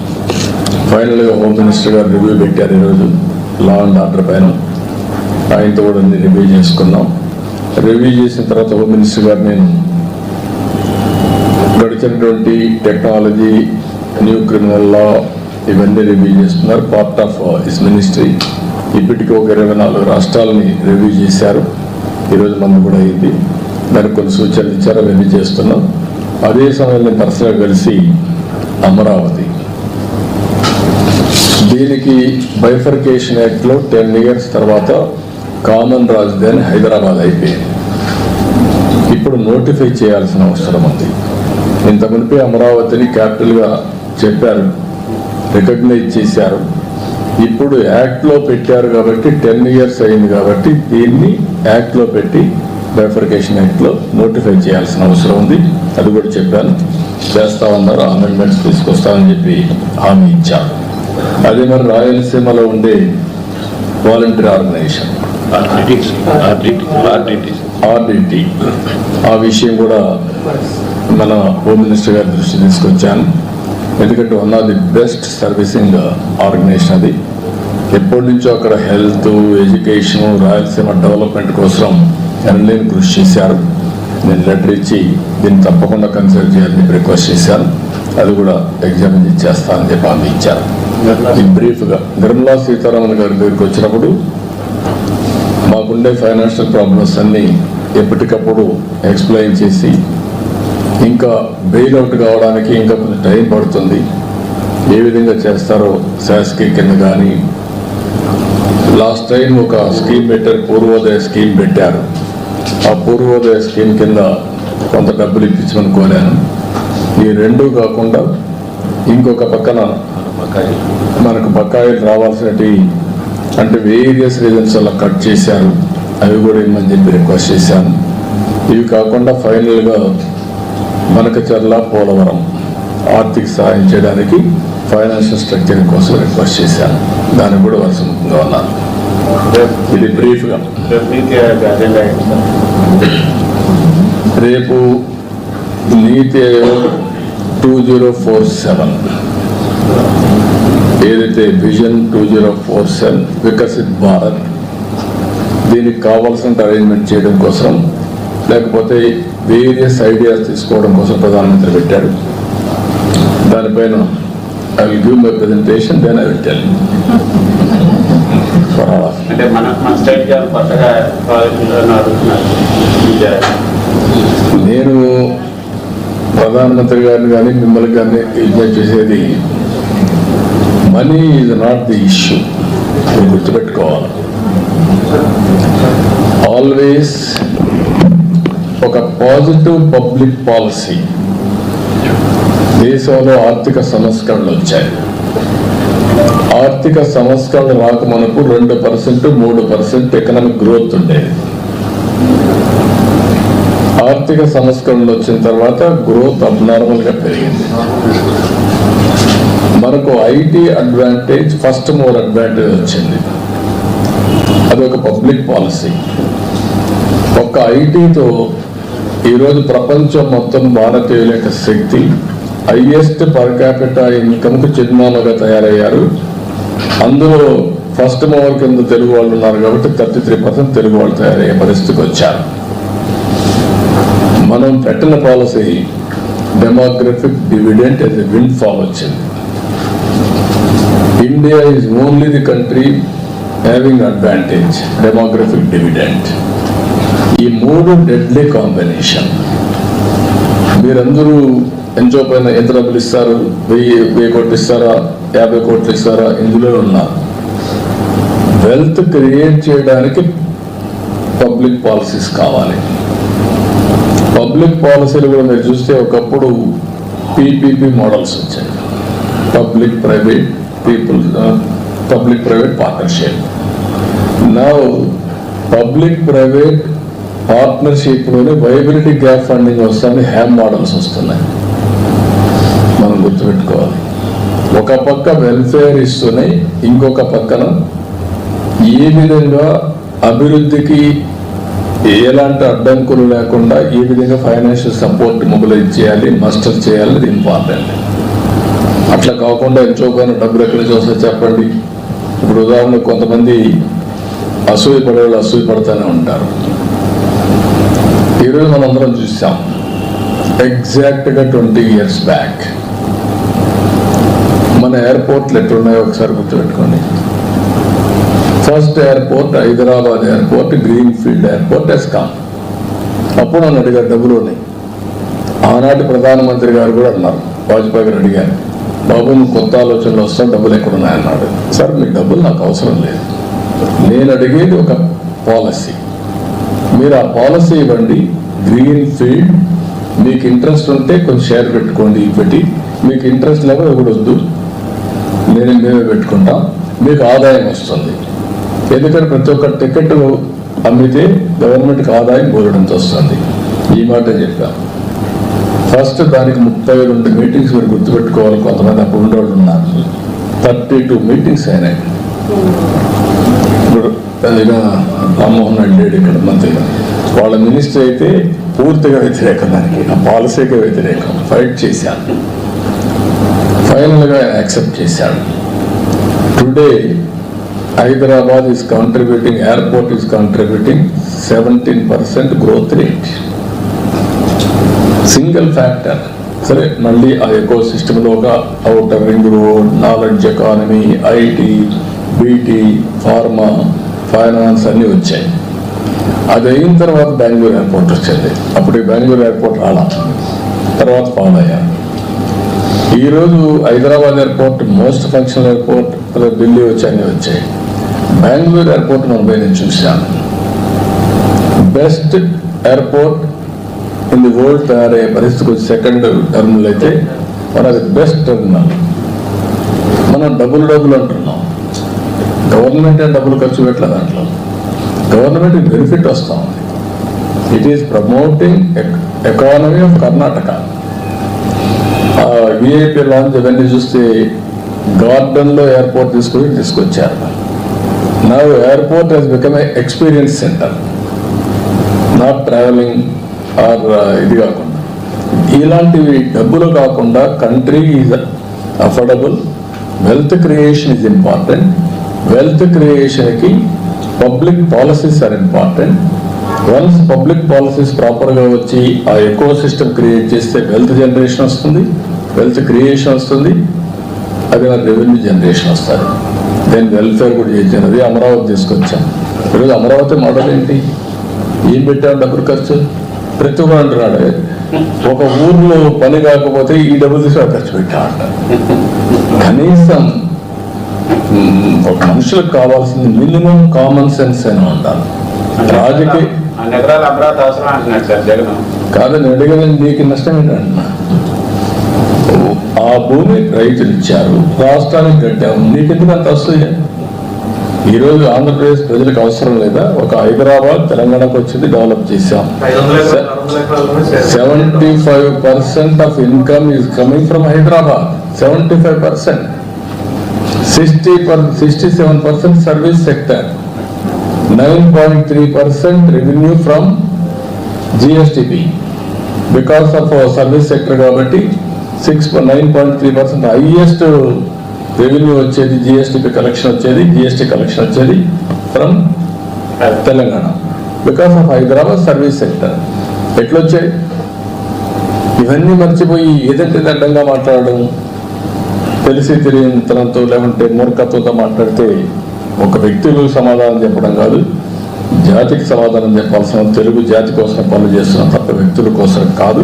ఫైనల్గా హోమ్ మినిస్టర్ గారు రివ్యూ పెట్టారు ఈరోజు లా అండ్ ఆర్డర్ పైన. ఆయనతో కూడా రివ్యూ చేసుకున్నాం. రివ్యూ చేసిన తర్వాత హోమ్ మినిస్టర్ గారు నేను గడిచినటువంటి టెక్నాలజీ, న్యూ క్రిమినల్ లా ఇవన్నీ రివ్యూ చేస్తున్నారు. Part of his ministry. ఇప్పటికీ ఒక 24 రాష్ట్రాలని రివ్యూ చేశారు. ఈరోజు మనం కూడా అయింది. దానికి కొన్ని సూచనలు ఇచ్చారు, అవన్నీ చేస్తున్నాం. అదే సమయంలో పర్సనల్గా కలిసి అమరావతి దీనికి బైఫర్కేషన్ యాక్ట్లో 10 years తర్వాత కామన్ రాజధాని హైదరాబాద్ అయిపోయింది. ఇప్పుడు నోటిఫై చేయాల్సిన అవసరం ఉంది. ఇంత మునిపే అమరావతిని క్యాపిటల్గా చెప్పారు, రికగ్నైజ్ చేశారు. ఇప్పుడు యాక్ట్లో పెట్టారు కాబట్టి 10 years అయింది కాబట్టి దీన్ని యాక్ట్లో పెట్టి బైఫర్కేషన్ యాక్ట్లో నోటిఫై చేయాల్సిన అవసరం ఉంది. అది కూడా చెప్పాను, చేస్తా ఉన్నారు. అమెండ్మెంట్స్ తీసుకొస్తామని చెప్పి హామీ ఇచ్చారు. అదే మరి రాయలసీమలో ఉండే వాలంటీర్ ఆర్గనైజేషన్ RDT ఆ విషయం కూడా మన హోమ్ మినిస్టర్ గారి దృష్టి తీసుకొచ్చాను. ఎందుకంటే one of the best servicing organisation అది. ఎప్పటి నుంచో అక్కడ హెల్త్, ఎడ్యుకేషన్, రాయలసీమ డెవలప్మెంట్ కోసం ఎనలేని కృషి చేశారు. నేను లెటర్ ఇచ్చి దీన్ని తప్పకుండా కన్సిడర్ చేయాలని రిక్వెస్ట్ చేశాను. అది కూడా ఎగ్జామిన్ చేస్తానని చెప్పి హామీ ఇచ్చాను. బ్రీఫ్గా నిర్మలా సీతారామన్ గారి దగ్గరికి వచ్చినప్పుడు మాకుండే ఫైనాన్షియల్ ప్రాబ్లమ్స్ అన్నీ ఎప్పటికప్పుడు ఎక్స్ప్లెయిన్ చేసి, ఇంకా బెయిల్అవుట్ కావడానికి ఇంకా కొంచెం టైం పడుతుంది, ఏ విధంగా చేస్తారో శాసకి కింద కానీ, లాస్ట్ టైం ఒక స్కీమ్ పెట్టారు, పూర్వోదయ స్కీమ్ పెట్టారు. ఆ పూర్వోదయ స్కీమ్ కింద కొంత డబ్బులు ఇప్పించమని కోరాను. ఈ రెండూ కాకుండా ఇంకొక పక్కన మనకు బకాయిలు రావాల్సినవి అంటే వేరియస్ రీజన్స్ అలా కట్ చేశారు, అవి కూడా ఇమ్మని చెప్పి రిక్వెస్ట్ చేశాను. ఇవి కాకుండా ఫైనల్గా మనకచర్ల పోలవరం ఆర్థిక సహాయం చేయడానికి ఫైనాన్షియల్ స్ట్రక్చర్ కోసం రిక్వెస్ట్ చేశాను. దానికి కూడా వరుసముఖంగా ఉన్నాను. ఇది బ్రీఫ్గా. రేపు నీతి ఆయోగ్ 2047 ఏదైతే విజన్ 2047 వికసిత్ భారత్, దీనికి కావాల్సిన అరేంజ్మెంట్ చేయడం కోసం, లేకపోతే వేరియస్ ఐడియాస్ తీసుకోవడం కోసం ప్రధానమంత్రి పెట్టాడు. దానిపైన I will give my presentation, then I will tell. అంటే మన స్టేట్ కొత్తగా నేను ప్రధానమంత్రి గారిని కానీ మిమ్మల్ని కానీ విజ్ఞప్తి చేసేది, money is not the issue. మీరు గుర్తుపెట్టుకోవాలి, ఆల్వేస్ ఒక పాజిటివ్ పబ్లిక్ పాలసీ. దేశంలో ఆర్థిక సంస్కరణలు వచ్చాయి. ఆర్థిక సంస్కరణలు రాక మనకు 2%, 3% ఎకనామిక్ గ్రోత్ ఉండేది. ఆర్థిక సంస్కరణలు వచ్చిన తర్వాత గ్రోత్ అబ్నార్మల్గా పెరిగింది. మనకు IT advantage, first more advantage వచ్చింది. అది ఒక పబ్లిక్ పాలసీ. ఒక్క ఐటీతో ఈరోజు ప్రపంచం మొత్తం భారతీయుల యొక్క శక్తి, హైయెస్ట్ పర్ క్యాపిటల్ ఇన్కమ్కు చిరునామాగా తయారయ్యారు. అందులో ఫస్ట్ మోవర్ కింద తెలుగు వాళ్ళు ఉన్నారు కాబట్టి 33% తెలుగు వాళ్ళు తయారయ్యే పరిస్థితికి వచ్చారు. మనం పెట్టిన policy demographic dividend as a windfall వచ్చింది. India is only the country having advantage, demographic dividend. ఈ మూడు డెడ్లీ కాంబినేషన్. మీరందరూ ఎంతో పైన ఎంత డబ్బులు ఇస్తారు, 1000 కోట్లు ఇస్తారా, 50 కోట్లు ఇస్తారా, ఇందులో ఉన్నారు. వెల్త్ క్రియేట్ చేయడానికి పబ్లిక్ పాలసీస్ కావాలి. పబ్లిక్ పాలసీలు కూడా మీరు చూస్తే ఒకప్పుడు PPP మోడల్స్ వచ్చాయి, పబ్లిక్ ప్రైవేట్ పార్ట్నర్షిప్. నా పబ్లిక్ ప్రైవేట్ పార్ట్నర్షిప్లోనే వైబిలిటీ గ్యాప్ ఫండింగ్ వస్తుంది, హ్యామ్ మోడల్స్ వస్తున్నాయి. మనం గుర్తుపెట్టుకోవాలి, ఒక పక్క వెల్ఫేర్ ఇస్తున్నాయి, ఇంకొక పక్కన ఏ విధంగా అభివృద్ధికి ఎలాంటి అడ్డంకులు లేకుండా ఏ విధంగా ఫైనాన్షియల్ సపోర్ట్ మొబిలైజ్ చేయాలి, మస్టర్ చేయాలి, అది ఇంపార్టెంట్. అట్లా కాకుండా ఎంచోగానే డబ్బులు ఎక్కడి నుంచి వస్తే చెప్పండి. ఇప్పుడు ఉదాహరణకు కొంతమంది అసూయ పడేవాళ్ళు అసూయ పడుతూనే ఉంటారు. ఈరోజు మనందరం చూసాం, ఎగ్జాక్ట్గా 20 years బ్యాక్ మన ఎయిర్పోర్ట్లు ఎట్లున్నాయో ఒకసారి గుర్తుపెట్టుకోండి. First airport Hyderabad airport, greenfield airport ఎస్కామ్. అప్పుడు నన్ను అడిగారు డబ్బులు ఉన్నాయి. ఆనాటి ప్రధానమంత్రి గారు కూడా అన్నారు, వాజ్పేయి గారు అడిగారు, బాబు నువ్వు కొత్త ఆలోచనలు వస్తాం, డబ్బులు ఎక్కడున్నాయన్నాడు. సార్ మీకు డబ్బులు నాకు అవసరం లేదు, నేను అడిగేది ఒక పాలసీ. మీరు ఆ పాలసీ ఇవ్వండి. గ్రీన్ ఫీల్డ్ మీకు ఇంట్రెస్ట్ ఉంటే కొంచెం షేర్ పెట్టుకోండి, పెట్టి మీకు ఇంట్రెస్ట్ లేక ఇవ్వడొద్దు, మేమే పెట్టుకుంటాం, మీకు ఆదాయం వస్తుంది. ఎందుకంటే ప్రతి ఒక్క టికెట్ అమ్మితే గవర్నమెంట్కి ఆదాయం బోలెడంత వస్తుంది. ఈ మాట చెప్పాను. ఫస్ట్ దానికి 32 మీటింగ్స్ మీరు గుర్తుపెట్టుకోవాలి. కొంతమంది అప్పుడు ఉండేవాళ్ళు ఉన్నారు. 32 మీటింగ్స్ అయినాయి. ఇప్పుడు రామ్మోహన్ రెడ్డి ఇక్కడ మంత్రిగా, వాళ్ళ మినిస్టర్ అయితే పూర్తిగా వ్యతిరేకం, దానికి ఆ పాలసీకి వ్యతిరేకం. ఫైట్ చేశాను, ఫైనల్గా యాక్సెప్ట్ చేశాడు. Today Hyderabad is contributing, airport is contributing 17% growth rate. Single factor. సరే, మళ్ళీ ఆ ఎకో సిస్టంలో ఒక outer ring road, knowledge economy, IT, BT, pharma, finance అన్నీ వచ్చాయి. అది అయిన తర్వాత బెంగళూరు ఎయిర్పోర్ట్ వచ్చింది. అప్పుడు బెంగళూరు ఎయిర్పోర్ట్ రాలా, తర్వాత ఫాలో అయ్యారు. ఈరోజు Hyderabad airport most functional airport, Delhi వచ్చి అన్నీ వచ్చాయి. బెంగళూరు ఎయిర్పోర్ట్ ముంబై నేను చూశాను. Best airport in the world తయారయ్యే పరిస్థితికి వచ్చి సెకండ్ టర్మినల్ అయితే మనది బెస్ట్ టర్మినల్. మనం డబ్బులు అంటున్నాం, గవర్నమెంట్ డబ్బులు ఖర్చు పెట్టలేదు. దాంట్లో గవర్నమెంట్ బెనిఫిట్ వస్తూ ఉంది. It is promoting economy of Karnataka. VIP lounge ఇవన్నీ చూస్తే గార్డెన్లో ఎయిర్పోర్ట్ తీసుకొచ్చారు. నా airport has become a experience centre, not travelling or ఇది కాకుండా. ఇలాంటివి డబ్బులు కాకుండా country is affordable. Wealth creation is important. Wealth క్రియేషన్కి public policies are important. Once public policies ప్రాపర్గా వచ్చి ఆ ఎకో సిస్టమ్ క్రియేట్ చేస్తే వెల్త్ జనరేషన్ వస్తుంది, వెల్త్ క్రియేషన్ వస్తుంది, అది నాకు రెవెన్యూ జనరేషన్ వస్తుంది. దెన్ వెల్ఫేర్ కూడా చేయించాను. అది అమరావతి తీసుకొచ్చాను. ఈరోజు అమరావతి మోడల్ ఏంటి? ఏం పెట్టాడు డబ్బులు ఖర్చు? ప్రతి ఒక్కరు అంటున్నాడు, ఒక ఊర్లో పని కాకపోతే ఈ డబ్బులు తీసి ఖర్చు పెట్టాడు. కనీసం ఒక మనుషులకు కావాల్సింది మినిమం కామన్ సెన్స్ అని ఉండాలి. రాజకీయ కాదని అడిగిన నీకు నష్టం ఏంటంటున్నా? ఆ భూమి రైతులు ఇచ్చారు, రాష్ట్రానికి కట్టాము, నీకెందుకు అంత వస్తుంది? ఈరోజు ఆంధ్రప్రదేశ్ ప్రజలకు అవసరం లేదా? ఒక హైదరాబాద్ తెలంగాణకు వచ్చింది, డెవలప్ చేశాం. 75% of income is coming from Hyderabad. 75%. 67% service sector. 9.3% revenue from GSTP because of service sector. కాబట్టి 9.3% హైయెస్ట్ రెవెన్యూ వచ్చేది, జిఎస్టిపి కలెక్షన్ వచ్చేది, జిఎస్టి కలెక్షన్ వచ్చేది from Telangana because of Hyderabad service sector. ఎట్లొచ్చాయి? ఇవన్నీ మర్చిపోయి ఏదంటే అడ్డంగా మాట్లాడడం, తెలిసి తెలియనితనంతో లేకుంటే మూర్ఖత్వంతో మాట్లాడితే ఒక వ్యక్తులు సమాధానం చెప్పడం కాదు, జాతికి సమాధానం చెప్పాల్సిన తెలుగు జాతి కోసం పనులు చేస్తున్నాం తప్ప వ్యక్తుల కోసం కాదు.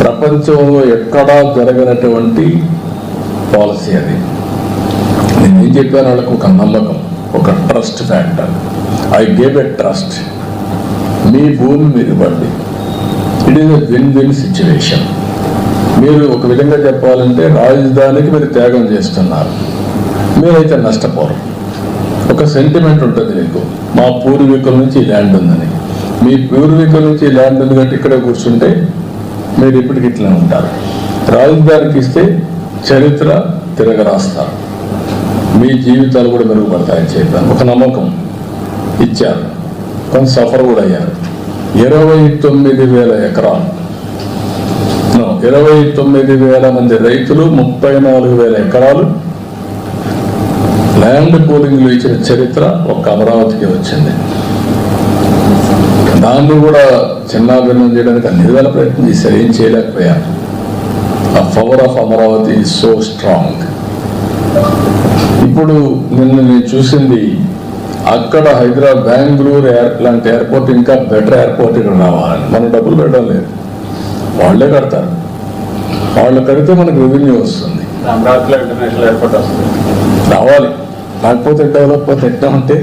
ప్రపంచంలో ఎక్కడా జరగనటువంటి పాలసీ అది. నేను ఏం చెప్పాను? వాళ్ళకు ఒక నమ్మకం, ఒక trust factor. I gave a trust. మీ భూమి మీరు ఇవ్వండి. It is a win win situation. మీరు ఒక విధంగా చెప్పాలంటే రాజధానికి మీరు త్యాగం చేస్తున్నారు, మీరైతే నష్టపోరు. ఒక సెంటిమెంట్ ఉంటుంది మీకు, మా పూర్వీకుల నుంచి ఈ ల్యాండ్ ఉందని. మీ పూర్వీకుల నుంచి ఈ ల్యాండ్ ఉంది కాబట్టి ఇక్కడే కూర్చుంటే మీరు ఇప్పటికి ఇట్లా ఉంటారు. రాజధానికి ఇస్తే చరిత్ర తిరగరాస్తారు, మీ జీవితాలు కూడా మెరుగుపడతాయని చెప్పాను. ఒక నమ్మకం ఇచ్చారు, కొంత సఫర్ కూడా అయ్యారు. 29,000 ఎకరాలు, 29,000 మంది రైతులు, 34,000 ఎకరాలు ల్యాండ్ పూలింగ్లు ఇచ్చిన చరిత్ర ఒక్క అమరావతికి వచ్చింది. దాన్ని కూడా చిన్నాభిన్నం చేయడానికి అన్ని విధాల ప్రయత్నం చేశారు, ఏం చేయలేకపోయారు. ఆ power of Amaravati is so strong. ఇప్పుడు నిన్న నేను చూసింది, అక్కడ హైదరాబాద్, బెంగళూరు లాంటి ఎయిర్పోర్ట్ ఇంకా బెటర్ ఎయిర్పోర్ట్ ఇక్కడ రావాలని. మనం డబ్బులు పెట్టడం లేదు, వాళ్ళే కడతారు. వాళ్ళు కడితే మనకు రెవెన్యూ వస్తుంది, అమరావతిలో ఇంటర్నేషనల్ ఎయిర్పోర్ట్ వస్తుంది, రావాలి. కాకపోతే డెవలప్ ఎట్లా ఉంటే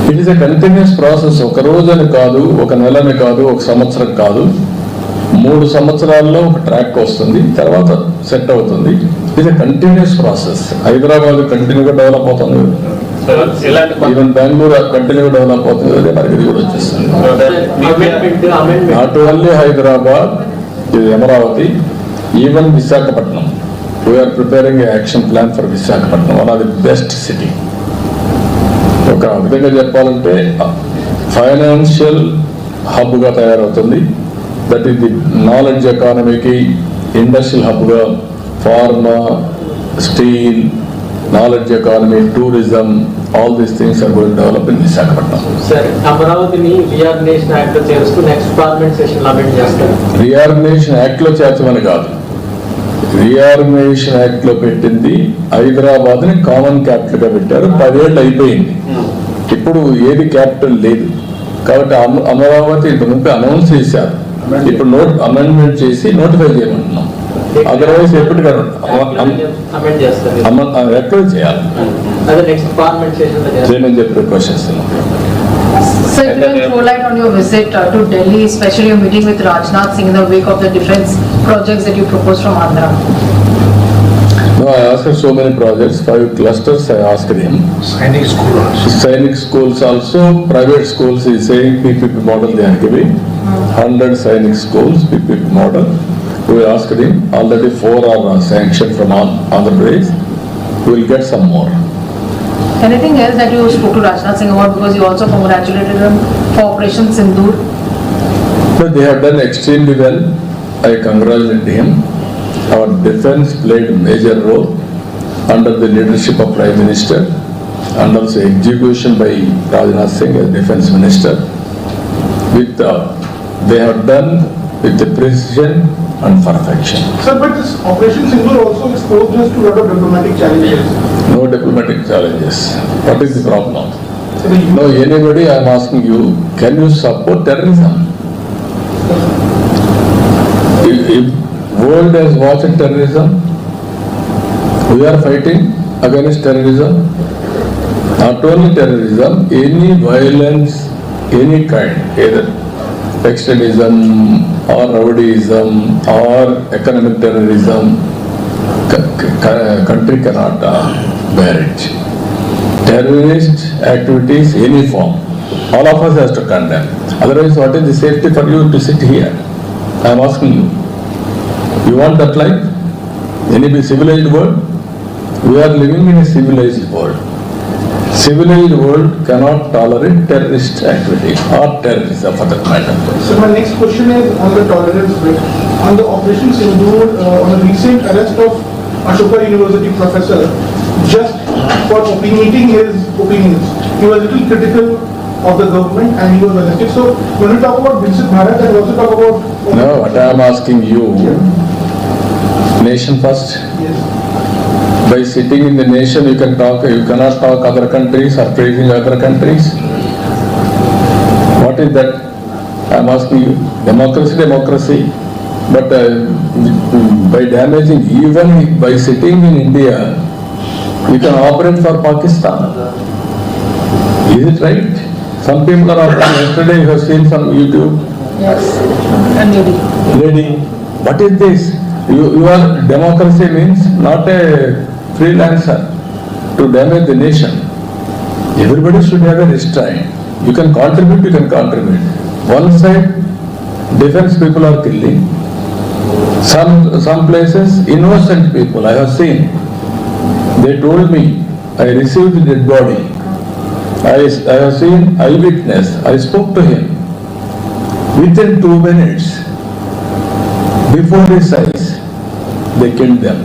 it is a continuous process. ఒక రోజని కాదు, ఒక నెలని కాదు, ఒక సంవత్సరం కాదు, 3 సంవత్సరాల్లో ఒక ట్రాక్ వస్తుంది, తర్వాత సెట్ అవుతుంది. It is a continuous process. Hyderabad కంటిన్యూగా డెవలప్ అవుతుంది, ఈవెన్ బెంగళూరు కంటిన్యూగా డెవలప్ అవుతుంది, అదే మనకి ఇది కూడా వచ్చేస్తుంది. నాట్ ఓన్లీ హైదరాబాద్, ఇది Amaravati, even Visakhapatnam. We're preparing a action plan for Visakhapatnam, one of the best city. ఒక విధంగా చెప్పాలంటే ఫైనాన్షియల్ హబ్గా తయారవుతుంది. దట్ ఈస్ ది నాలెడ్జ్ ఎకానమీకి ఇండస్ట్రియల్ హబ్గా, pharma, steel, knowledge economy, tourism, all these things are going to develop in Visakhapatnam. సరే, అమరావతిని reorganisation act లో చేరుస్తూ నెక్స్ట్ పార్లమెంట్ సెషన్ లో అమెండ్ చేస్తారు. రీఆర్గనైజేషన్ యాక్ట్ లో చేర్చమని కాదు, రీఆర్గనైజేషన్ యాక్ట్ లో పెట్టింది హైదరాబాద్ ని కామన్ క్యాపిటల్ గా పెట్టారు. 10 ఏళ్ళు అయిపోయింది, ఇప్పుడు ఏది క్యాపిటల్ లేదు. కాబట్టి అమరావతి ఇంత ముందు అనౌన్స్ చేశారు, ఇప్పుడు అమెండ్మెంట్ చేసి నోటిఫై చేయమంటున్నాం. అదర్వైజ్ ఎప్పటికైనా అమెండ్ చేస్తారు. ఎక్కడ చేయాలి అదే నెక్స్ట్ పార్లమెంట్ సెషన్ లో చేస్తారు. నేను చెప్పే questions. Sir, if you can throw light on your visit to Delhi, especially your meeting with Rajnath Singh in the wake of the defense projects that you proposed from Andhra. No, I asked so many projects, 5 clusters I asked him. Sainik school also. Sainik schools also, private schools he is saying PPP model they are giving. 100 Sainik schools, PPP model. We asked him, already 4 are sanctioned from Andhra Pradesh. We will get some more. Anything else that you spoke to Rajnath Singh about, because you also congratulated him for Operation Sindoor? But they have done extremely well. I congratulate him. Our defense played a major role under the leadership of Prime Minister and also execution by Rajnath Singh as Defense Minister. With they have done with the precision and perfection. Sir, but this Operation Sindoor also exposed us to a lot of diplomatic challenges. No diplomatic challenges. What is the problem? So the No, anybody, I am asking you, can you support terrorism? If world has watched terrorism, we are fighting against terrorism. Not only terrorism, any violence, any kind, either extremism or rowdyism or economic terrorism, country cannot bear it. Terrorist activities, any form, all of us has to condemn. Otherwise, what is the safety for you to sit here? I am asking you. You want that life? Any civilized world? We are living in a civilized world. Civilized world cannot tolerate terrorist activity or terrorism for that matter. So my next question is on the tolerance bit. On the Operation Sindoor, on the recent arrest of Ashoka University professor, just for opinionating his opinions, he was a little critical of the government and he was arrested. So when we talk about Viksit Bharat and also talk about... No, what I am asking you, nation first. Yes. By sitting in the nation, you can talk, you cannot talk other countries or praising other countries. What is that? I am asking you, democracy. But by damaging, even by sitting in India, you can operate for Pakistan. Is it right? Some people are offering. Yesterday you have seen some YouTube. Yes. And Lady, what is this? You are, democracy means not a freelancer to damage the nation. Everybody should have a restraint. You can contribute. One side, defense people are killing. Some places, innocent people, I have seen. They told me, I received the dead body. I have seen eyewitness. I spoke to him. Within 2 minutes, before his eyes, they killed them.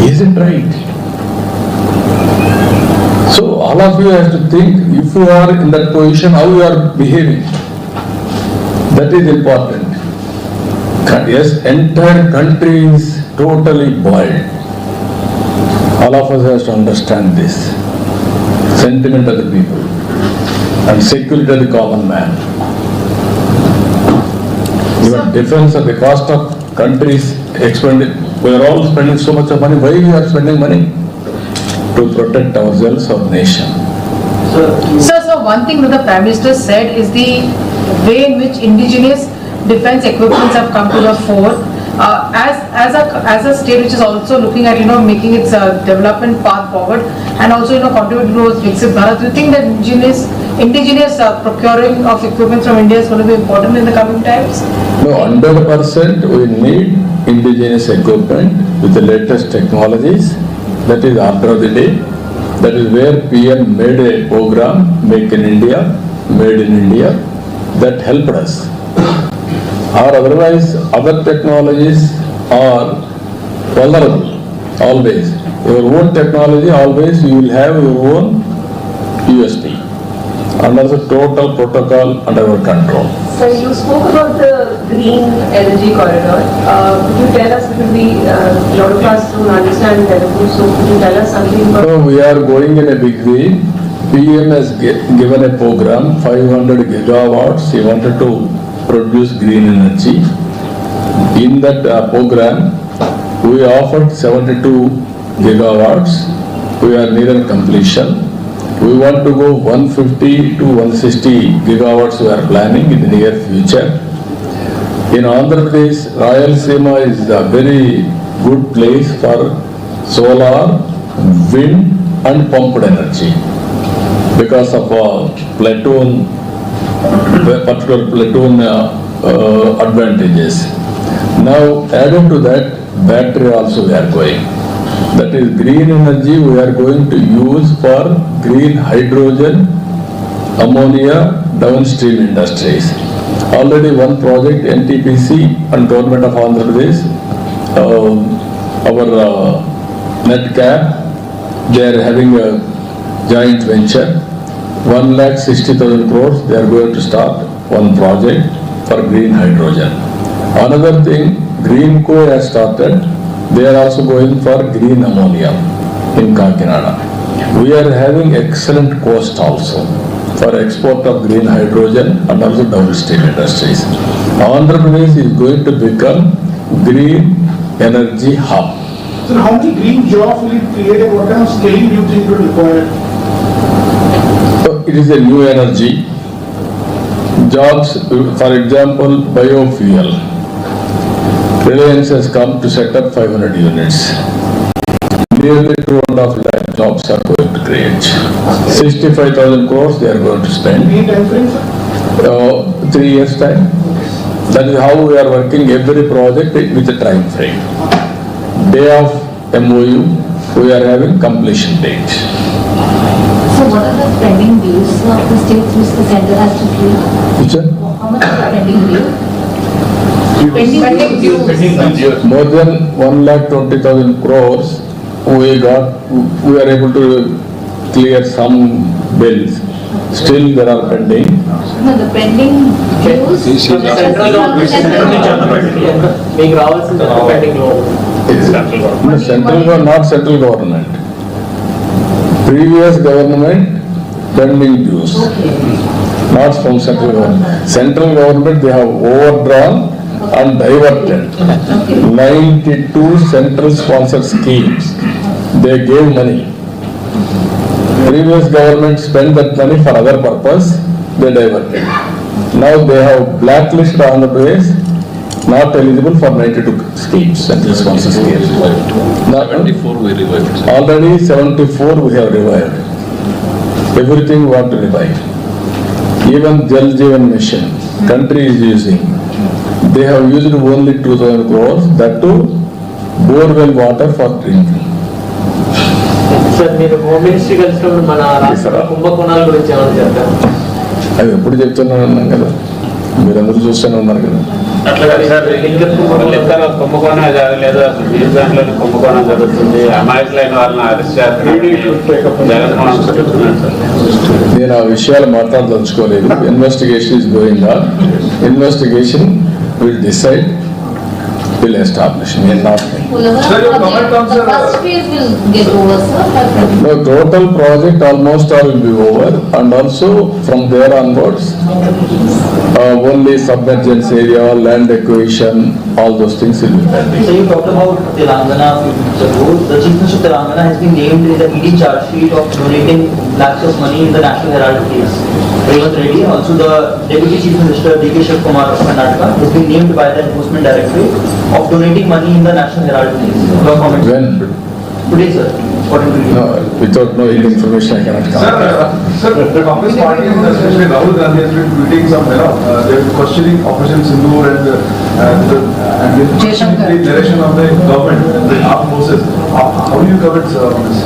Is it right? So all of you have to think, if you are in that position, how you are behaving. That is important. Yes, entire country is totally boiled. All of us have to understand this. Sentiment of the people and security of the common man. Even defense of the cost of countries expended. We are all spending so much of money. Why we are spending money? To protect ourselves, our nation. So one thing that the Prime Minister said is the way in which indigenous defense equipments have come to the fore. As a state which is also looking at making its development path forward and also contributing towards Viksit Bharat, do you think that indigenous procuring of equipment from India is going to be important in the coming times? No, 100% we need indigenous equipment with the latest technologies. That is order of the day. That is where PM made a program, Make in India, Made in India, that helped us. Or otherwise, other technologies are vulnerable. Always. Your own technology, always you will have your own USP. Under the total protocol under our control. So you spoke about the green energy corridor. Could you tell us, because we, a lot of us don't understand Telugu, so could you tell us something about? So we are going in a big way. PM has given a program, 500 gigawatts, he wanted to produce green energy. In that program, we offered 72 gigawatts, we are near completion. We want to go 150 to 160 gigawatts we are planning in the near future. In Andhra Pradesh, Rayalaseema is a very good place for solar, wind and pumped energy because of platoon, particular platoon advantages. Now added to that, battery also we are going. That is green energy we are going to use for green hydrogen, ammonia, downstream industries. Already one project NTPC and Government of Andhra Pradesh, our NetCap, they are having a joint venture, 1,60,000 crores, they are going to start one project for green hydrogen. Another thing, Greenco has started, they are also going for green ammonia in Kakinada. We are having excellent cost also for export of green hydrogen and also downstream industries. Andhra Pradesh is going to become green energy hub. So how many green jobs will it create and what kind of scaling do you think will require? So it is a new energy. Jobs, for example, biofuel. Reliance has come to set up 500 units. Nearly 2.5 lakh jobs are going to create. 65,000 crores they are going to spend. Green time frame, sir? 3 years time. That is how we are working every project with a time frame. Day of MOU, we are having completion date. So what are the pending dues of the states which the center has to clear? Which one? How much is the pending due? Pending dues. More than 1,20,000 crores we are able to clear some bills. Still there are pending. No, the pending dues. Central government మీకు రావాల్సిన pending లో No, not central government. Previous government pending dues. Not from central government. Central government they have overdrawn and diverted 92 central sponsored schemes. They gave money. Previous government spent that money for other purpose, they diverted. Now they have blacklisted Andhra Pradesh, not eligible for 92 schemes, central sponsored schemes. Now, 24 we revived. already 74 we have revived. Everything we want to revive. Even Jal Jeevan Mission, country is using. They have used only 2,000 crores, that too borewell water for drinking. Sir మీరు home ministry కలిసినప్పుడు మన రాష్ట్ర కుంభకోణాల గురించి ఏమైనా చెప్పారు? అవి ఎప్పుడు చెప్తున్నాను అన్నాం కదా, మీరందరూ చూస్తూనే ఉన్నారు కదా. అట్లా కాదు సార్, లెక్కలో కుంభకోణం జరగలేదు, బీజ్ బ్యాంక్లోని కుంభకోణం జరుగుతుంది, అమాయకులైన వాళ్ళని అరెస్ట్ చేస్తున్నారని జగన్మోహన్ చెప్తున్నాడు సార్. నేను ఆ విషయాలు మాట్లాడదలుచుకోలేదు. Investigation is going on. Investigation will decide, will establish. నేను not Sir, your comment on the first phase will get over, sir. No, total project almost all will be over, and also from there onwards, only submergence area, land acquisition, all those things will be pending. So you talked about Telangana a few minutes ago. The Chief Minister of Telangana has been named in the ED charge sheet of donating lakhs of money in the National Herald case. Revanth Reddy, also the Deputy Chief Minister D.K. Shiv Kumar of Karnataka, has been named by the Enforcement Directorate of donating money in the National Herald case. Your comments? When? Today, sir. According to you. No, without knowing information, I cannot comment. Sir, the Congress party, especially Rahul Gandhi, has been tweeting some, they're questioning Operation Sindoor and the Jaishankar. direction of the government, the armed forces. How do you comment, sir, on this?